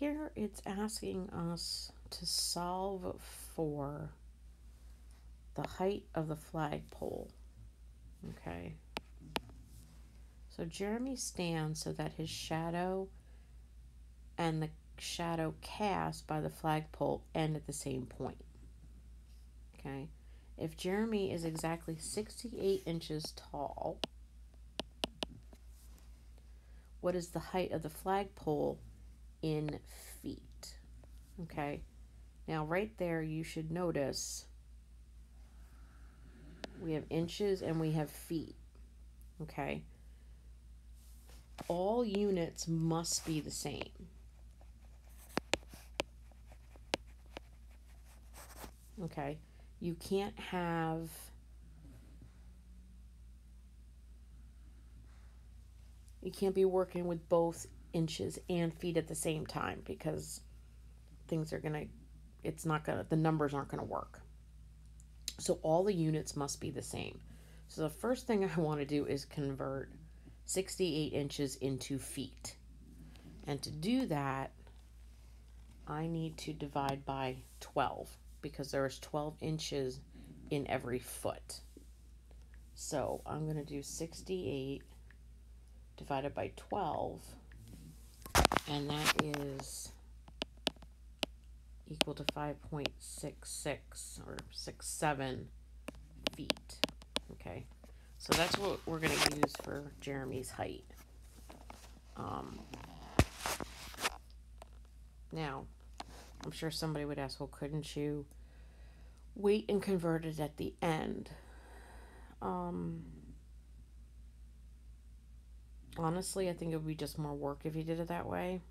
here it's asking us to solve for the height of the flagpole. Okay. So Jeremy stands so that his shadow and the shadow cast by the flagpole end at the same point. Okay. If Jeremy is exactly 68 inches tall, what is the height of the flagpole in feet? Okay. Now, right there, you should notice we have inches and we have feet. Okay. All units must be the same. Okay. You can't be working with both inches and feet at the same time, because the numbers aren't gonna work. So all the units must be the same. So the first thing I want to do is convert 68 inches into feet. And to do that, I need to divide by 12, because there's 12 inches in every foot. So I'm going to do 68 divided by 12, and that is equal to 5.66 or 67 feet. Okay, so that's what we're going to use for Jeremy's height. Now, I'm sure somebody would ask, well, couldn't you wait and convert it at the end? Honestly, I think it would be just more work if you did it that way.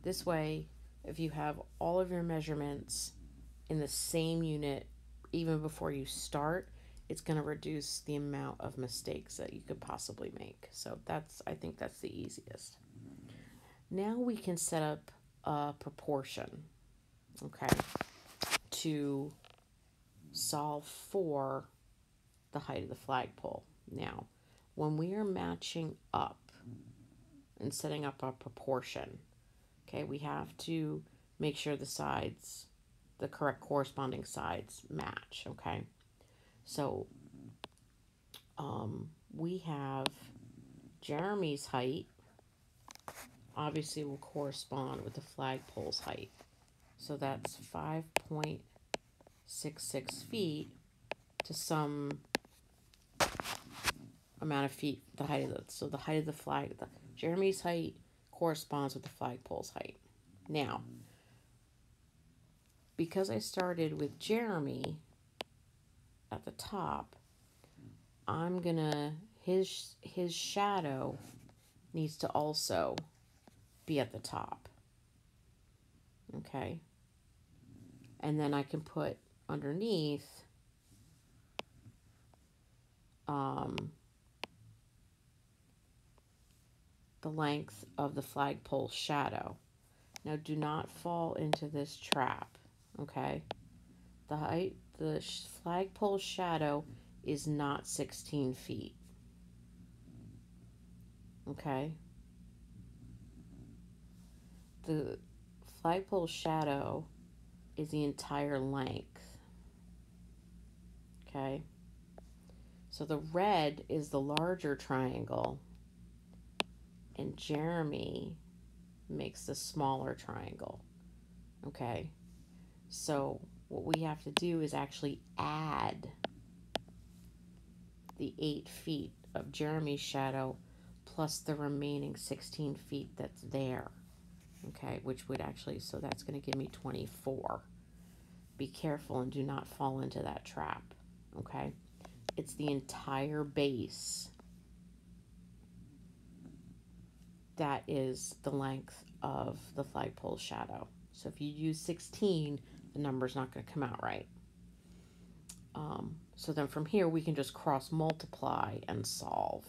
This way, if you have all of your measurements in the same unit, even before you start, it's going to reduce the amount of mistakes that you could possibly make. So I think that's the easiest. Now we can set up a proportion, okay, to solve for the height of the flagpole. Now, when we are matching up and setting up a proportion, okay, we have to make sure the correct corresponding sides match, okay? So, we have Jeremy's height obviously will correspond with the flagpole's height. So that's 5.66 feet to some amount of feet, the height of so the height of the flag, Jeremy's height corresponds with the flagpole's height. Now, because I started with Jeremy at the top, I'm gonna, his shadow needs to also be at the top. Okay. And then I can put underneath the length of the flagpole shadow. Now, do not fall into this trap, okay? The flagpole shadow is not 16 feet, okay? The flagpole shadow is the entire length, okay? So the red is the larger triangle, and Jeremy makes the smaller triangle, okay? So what we have to do is actually add the 8 feet of Jeremy's shadow plus the remaining 16 feet that's there, okay? Which would actually, so that's going to give me 24. Be careful and do not fall into that trap, okay? It's the entire base that is the length of the flagpole shadow. So if you use 16, the number's not going to come out right. So then from here, we can just cross multiply and solve.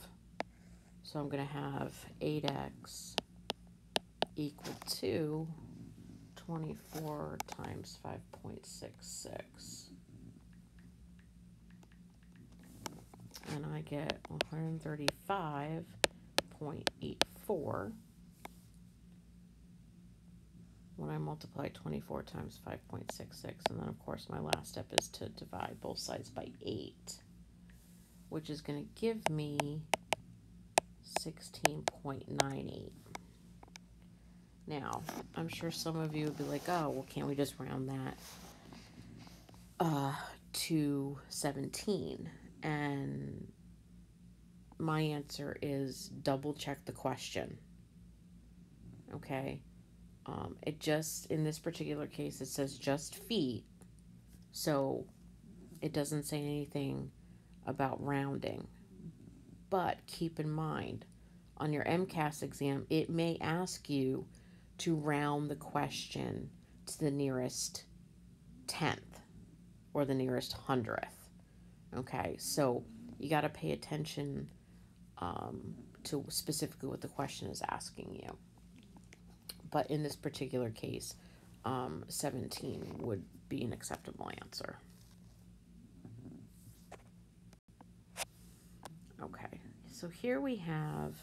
So I'm going to have 8x equal to 24 times 5.66. And I get 135.84. when I multiply 24 times 5.66, and then of course my last step is to divide both sides by 8, which is going to give me 16.98. Now, I'm sure some of you would be like, oh, well, can't we just round that to 17? And my answer is double check the question. Okay? It just, in this particular case, it says just feet. So it doesn't say anything about rounding. But keep in mind, on your MCAS exam, it may ask you to round the question to the nearest 10th or the nearest 100th. Okay, so you got to pay attention to specifically what the question is asking you. But in this particular case, 17 would be an acceptable answer. Okay, so here we have,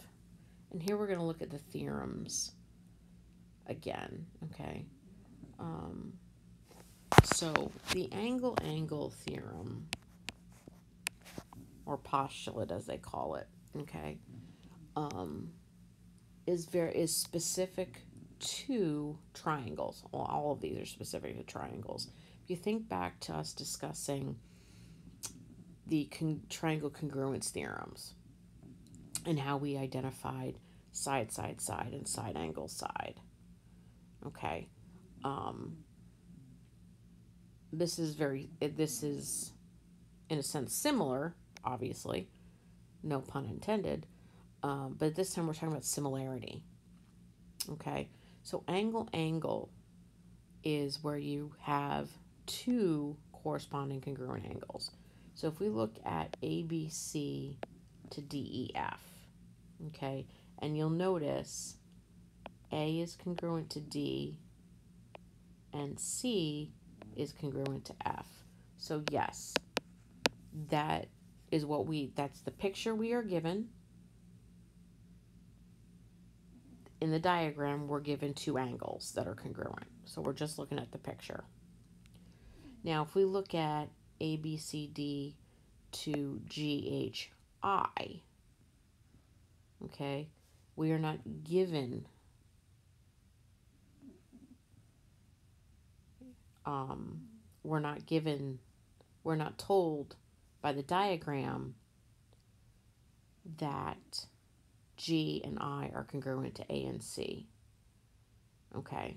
and here we're going to look at the theorems again, okay? So the angle-angle theorem, or postulate as they call it, okay, is specific to triangles. Well, all of these are specific to triangles. If you think back to us discussing the triangle congruence theorems and how we identified side, side, side, and side angle side. Okay. This is in a sense similar, obviously, no pun intended, but this time we're talking about similarity. Okay, so angle is where you have two corresponding congruent angles. So if we look at ABC to DEF, okay, and you'll notice A is congruent to D and C is congruent to F. So yes, that's the picture we are given. In the diagram, we're given two angles that are congruent. So we're just looking at the picture. Now, if we look at ABCD to GHI, okay, we are not given we're not told by the diagram that G and I are congruent to A and C. Okay.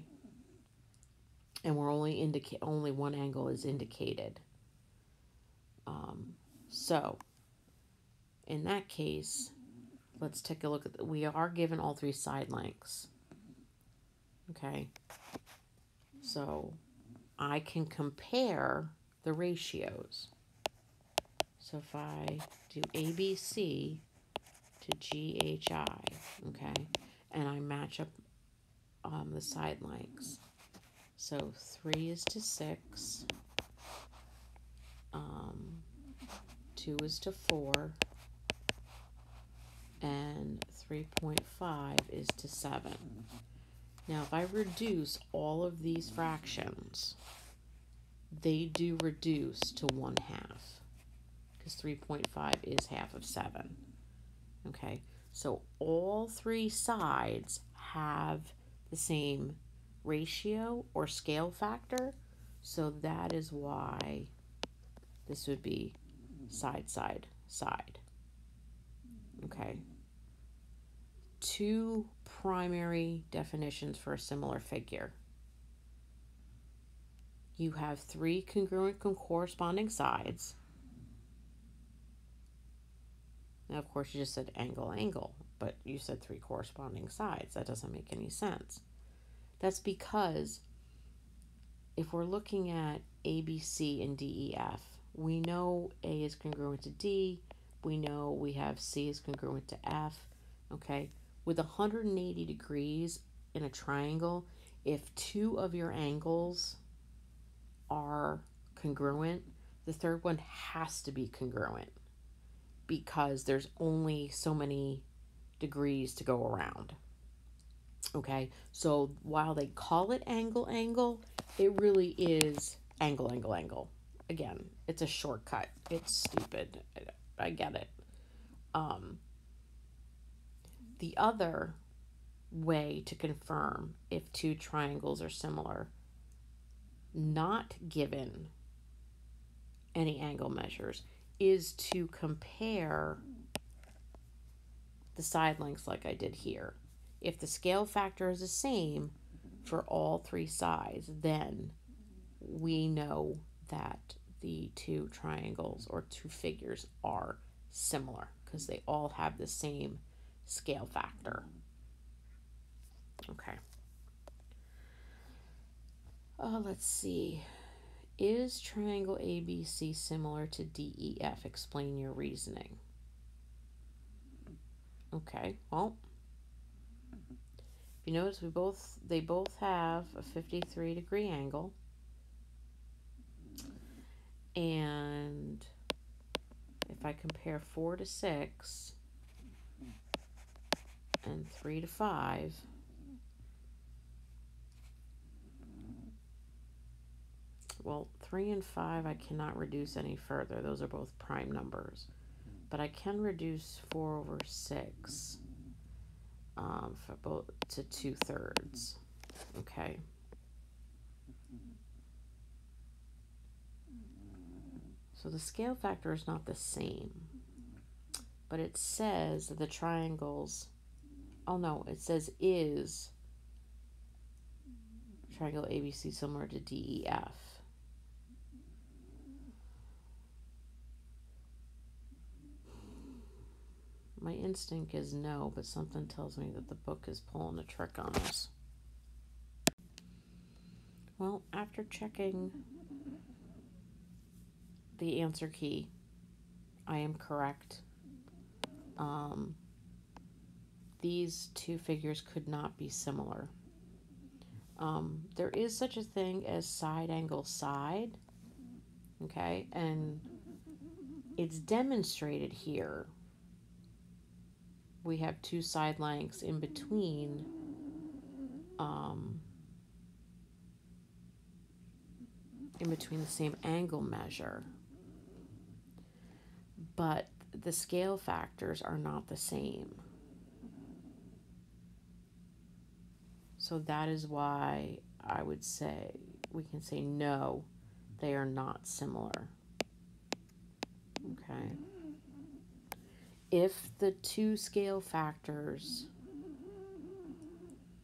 And we're only one angle is indicated. So in that case, let's take a look at we are given all three side lengths. Okay. So I can compare the ratios. So if I do ABC to GHI, okay, and I match up the side lengths. So 3 is to 6, 2 is to 4, and 3.5 is to 7. Now, if I reduce all of these fractions, they do reduce to 1/2, because 3.5 is half of 7. Okay, so all three sides have the same ratio or scale factor, so that is why this would be side, side, side. Okay. Two primary definitions for a similar figure. You have three congruent corresponding sides. Now, of course, you just said angle, angle, but you said three corresponding sides. That doesn't make any sense. That's because if we're looking at A, B, C, and D, E, F, we know A is congruent to D. We know we have C is congruent to F. Okay, with 180 degrees in a triangle, if two of your angles are congruent, the third one has to be congruent because there's only so many degrees to go around. Okay, so while they call it angle, angle, it really is angle, angle, angle. Again, it's a shortcut. It's stupid. I get it. Um, the other way to confirm if two triangles are similar, not given any angle measures, is to compare the side lengths like I did here. If the scale factor is the same for all three sides, then we know that the two triangles or two figures are similar because they all have the same scale factor. Okay. Let's see. Is triangle ABC similar to DEF? Explain your reasoning. Okay, well, you notice they both have a 53-degree angle, and if I compare 4 to 6 and 3 to 5, well, 3 and 5 I cannot reduce any further. Those are both prime numbers. But I can reduce 4 over 6 for both to 2/3. Okay. So the scale factor is not the same. But it says that the triangles, oh no, it says is triangle ABC similar to DEF. My instinct is no, but something tells me that the book is pulling a trick on us. Well, after checking the answer key, I am correct. These two figures could not be similar. There is such a thing as side angle side, okay, and it's demonstrated here. We have two side lengths in between the same angle measure, but the scale factors are not the same. So that is why I would say we can say no, they are not similar. Okay. If the two scale factors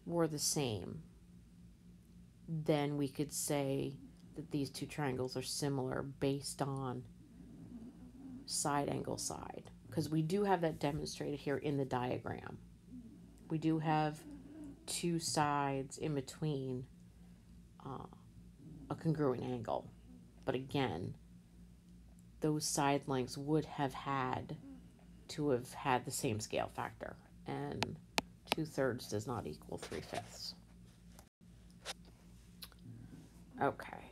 were the same, then we could say that these two triangles are similar based on side angle side, because we do have that demonstrated here in the diagram. We do have two sides in between a congruent angle, but again, those side lengths would have had to have had the same scale factor, and 2/3 does not equal 3/5. Okay,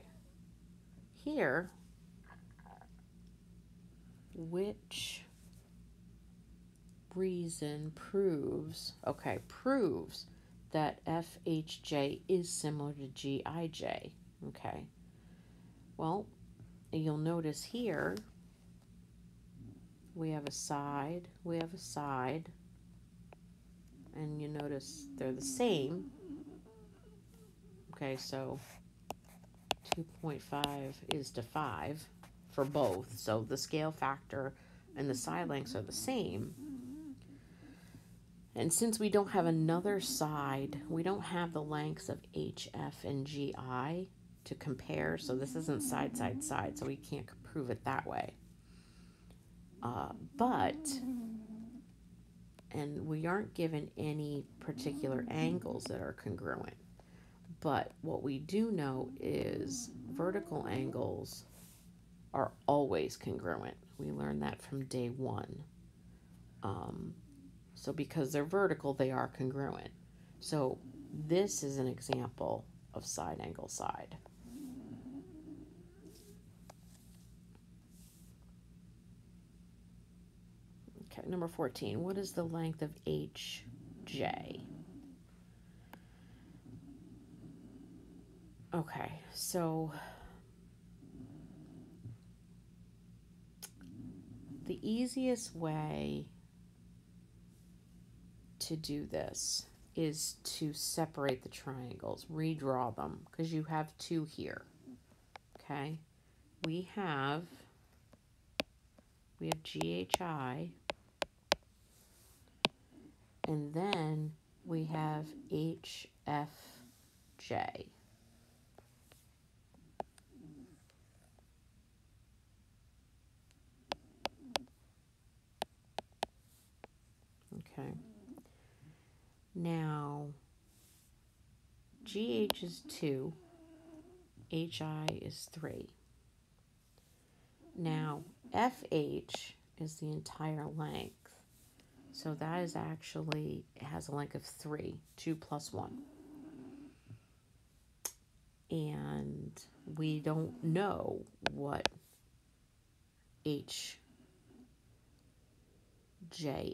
here, which reason proves that FHJ is similar to GIJ? Okay, well, you'll notice here we have a side, and you notice they're the same. Okay, so 2.5 is to 5 for both, so the scale factor and the side lengths are the same. And since we don't have another side, we don't have the lengths of HF and GI to compare, so this isn't side, side, side, so we can't prove it that way. And we aren't given any particular angles that are congruent. But what we do know is vertical angles are always congruent. We learned that from day one. So because they're vertical, they are congruent. So this is an example of side angle side. Okay, number 14. What is the length of HJ? Okay, so the easiest way to do this is to separate the triangles, redraw them, because you have two here. Okay, we have GHI, and then we have HFJ. Okay. Now, GH is 2, HI is 3. Now, FH is the entire length. So that is actually, it has a length of 3, 2 plus 1. And we don't know what HJ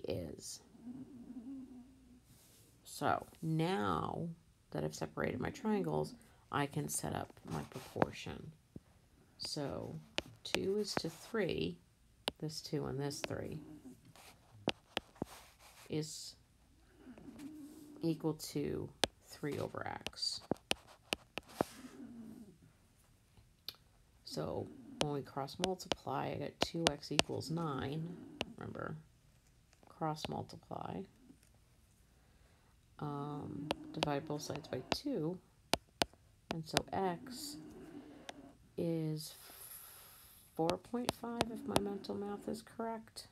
is. So now that I've separated my triangles, I can set up my proportion. So 2 is to 3, this 2 and this 3 is equal to 3 over x. So when we cross multiply, I get 2x equals 9. Remember, cross multiply. Divide both sides by 2. And so x is 4.5 if my mental math is correct.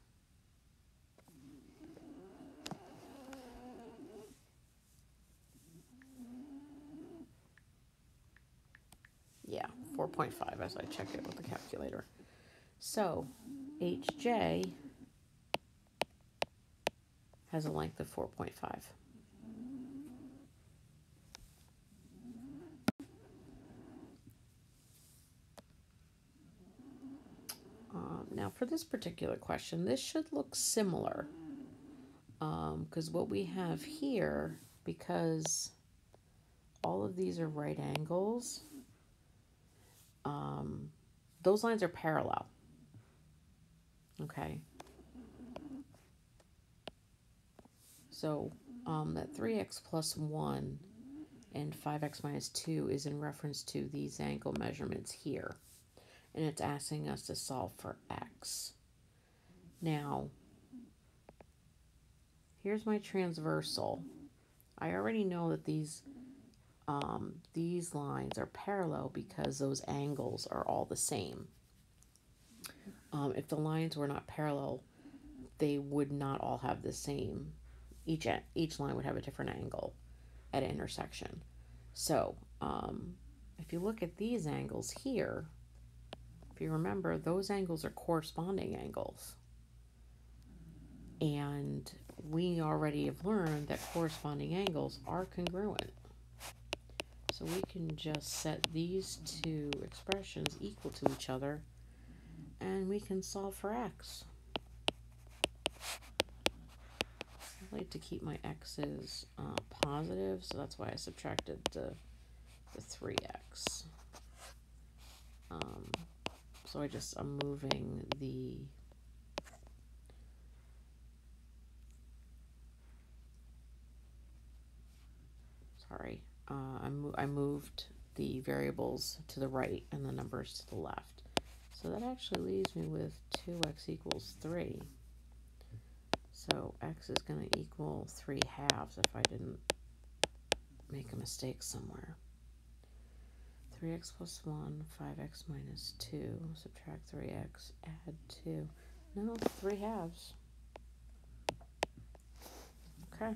Yeah, 4.5 as I check it with the calculator. So HJ has a length of 4.5. Now for this particular question, this should look similar. Because what we have here, because all of these are right angles, those lines are parallel. Okay. So that 3x plus 1 and 5x minus 2 is in reference to these angle measurements here. And it's asking us to solve for x. Now, here's my transversal. I already know that these lines are parallel because those angles are all the same. If the lines were not parallel, they would not all have the same. Each line would have a different angle at an intersection. So, if you look at these angles here, if you remember, those angles are corresponding angles. And we already have learned that corresponding angles are congruent. So we can just set these two expressions equal to each other, and we can solve for x. I like to keep my x's positive, so that's why I subtracted the 3x. So I'm moving the I moved the variables to the right and the numbers to the left. So that actually leaves me with 2x equals 3. So x is going to equal 3 halves if I didn't make a mistake somewhere. 3x plus 1, 5x minus 2, subtract 3x, add 2. No, 3 halves. Okay.